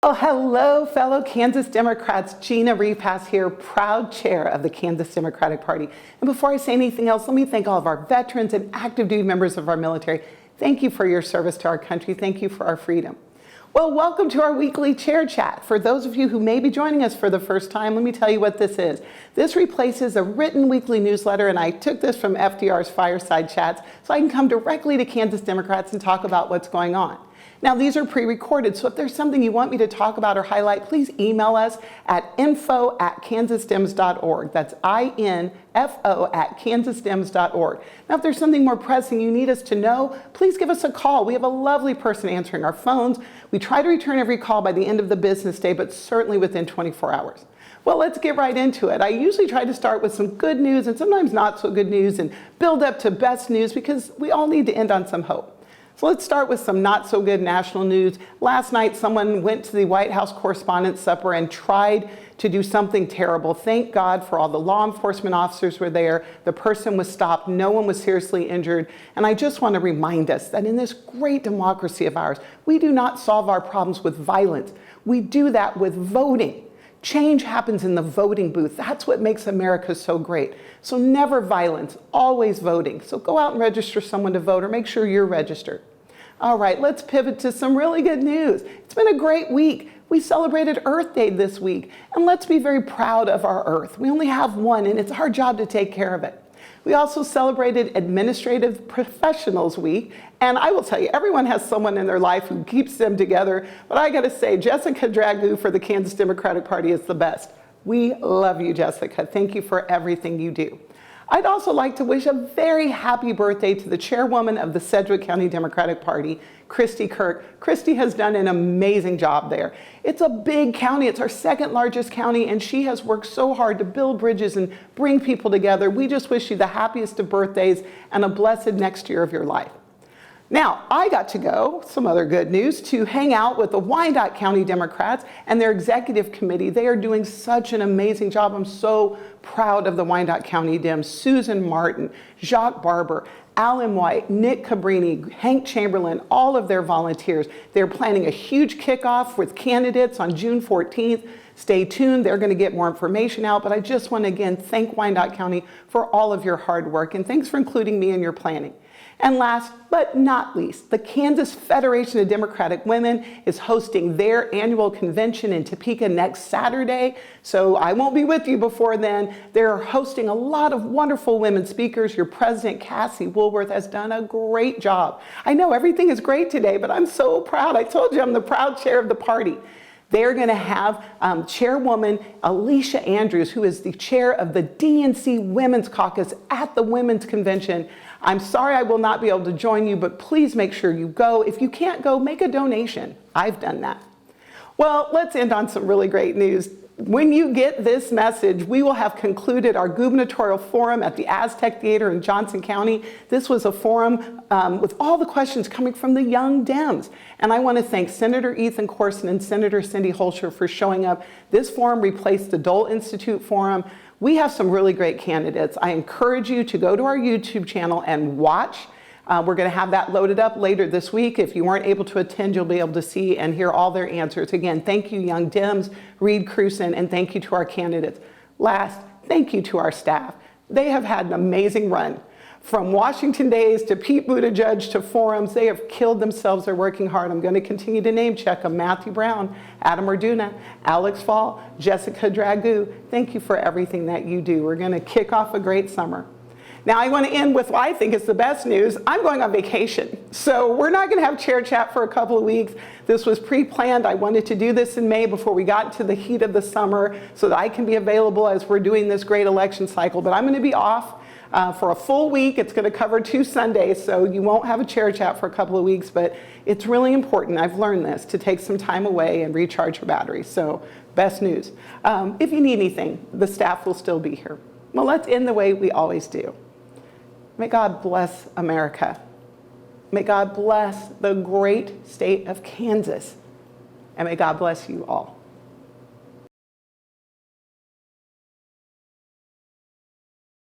Well, hello, fellow Kansas Democrats. Gina Repass here, proud chair of the Kansas Democratic Party. And before I say anything else, let me thank all of our veterans and active duty members of our military. Thank you for your service to our country. Thank you for our freedom. Well, welcome to our weekly chair chat. For those of you who may be joining us for the first time, let me tell you what this is. This replaces a written weekly newsletter, and I took this from FDR's Fireside Chats so I can come directly to Kansas Democrats and talk about what's going on. Now, these are pre-recorded, so if there's something you want me to talk about or highlight, please email us at info@kansasdems.org. That's info@kansasdems.org. Now, if there's something more pressing you need us to know, please give us a call. We have a lovely person answering our phones. We try to return every call by the end of the business day, but certainly within 24 hours. Well, let's get right into it. I usually try to start with some good news and sometimes not so good news and build up to best news because we all need to end on some hope. So let's start with some not so good national news. Last night, someone went to the White House Correspondence Supper and tried to do something terrible. Thank God for all the law enforcement officers were there. The person was stopped. No one was seriously injured. And I just want to remind us that in this great democracy of ours, we do not solve our problems with violence. We do that with voting. Change happens in the voting booth. That's what makes America so great. So never violence, always voting. So go out and register someone to vote or make sure you're registered. All right, let's pivot to some really good news. It's been a great week. We celebrated Earth Day this week, and let's be very proud of our Earth. We only have one, and it's our job to take care of it. We also celebrated Administrative Professionals Week, and I will tell you, everyone has someone in their life who keeps them together, but I gotta say, Jessica Dragoo for the Kansas Democratic Party is the best. We love you, Jessica. Thank you for everything you do. I'd also like to wish a very happy birthday to the chairwoman of the Sedgwick County Democratic Party, Kristi Kirk. Kristi has done an amazing job there. It's a big county. It's our second largest county, and she has worked so hard to build bridges and bring people together. We just wish you the happiest of birthdays and a blessed next year of your life. Now, I got to go, some other good news, to hang out with the Wyandotte County Democrats and their executive committee. They are doing such an amazing job. I'm so proud of the Wyandotte County Dems. Susan Martin, Jacques Barber, Alan White, Nick Cabrini, Hank Chamberlain, all of their volunteers. They're planning a huge kickoff with candidates on June 14th. Stay tuned, they're going to get more information out, but I just want to again thank Wyandotte County for all of your hard work, and thanks for including me in your planning. And last but not least, the Kansas Federation of Democratic Women is hosting their annual convention in Topeka next Saturday. So I won't be with you before then. They're hosting a lot of wonderful women speakers. Your president, Cassie Woolworth, has done a great job. I know everything is great today, but I'm so proud. I told you I'm the proud chair of the party. They're going to have Chairwoman Alicia Andrews, who is the chair of the DNC Women's Caucus at the Women's Convention. I'm sorry I will not be able to join you, but please make sure you go. If you can't go, make a donation. I've done that. Well, let's end on some really great news. When you get this message, we will have concluded our gubernatorial forum at the Aztec Theater in Johnson County. This was a forum with all the questions coming from the young Dems. And I want to thank Senator Ethan Corson and Senator Cindy Holscher for showing up. This forum replaced the Dole Institute forum. We have some really great candidates. I encourage you to go to our YouTube channel and watch. We're going to have that loaded up later this week. If you weren't able to attend, you'll be able to see and hear all their answers. Again, thank you, young Dems, Reed Cruson, and thank you to our candidates. Last, thank you to our staff. They have had an amazing run. From Washington days to Pete Buttigieg to forums, they have killed themselves. They're working hard. I'm going to continue to name check them. Matthew Brown, Adam Orduna, Alex Fall, Jessica Dragoo. Thank you for everything that you do. We're going to kick off a great summer. Now, I want to end with what I think is the best news. I'm going on vacation. So we're not going to have chair chat for a couple of weeks. This was pre-planned. I wanted to do this in May before we got into the heat of the summer so that I can be available as we're doing this great election cycle. But I'm going to be off for a full week. It's going to cover 2 Sundays, so you won't have a chair chat for a couple of weeks. But it's really important, I've learned this, to take some time away and recharge your batteries. So best news. If you need anything, the staff will still be here. Well, let's end the way we always do. May God bless America. May God bless the great state of Kansas. And may God bless you all.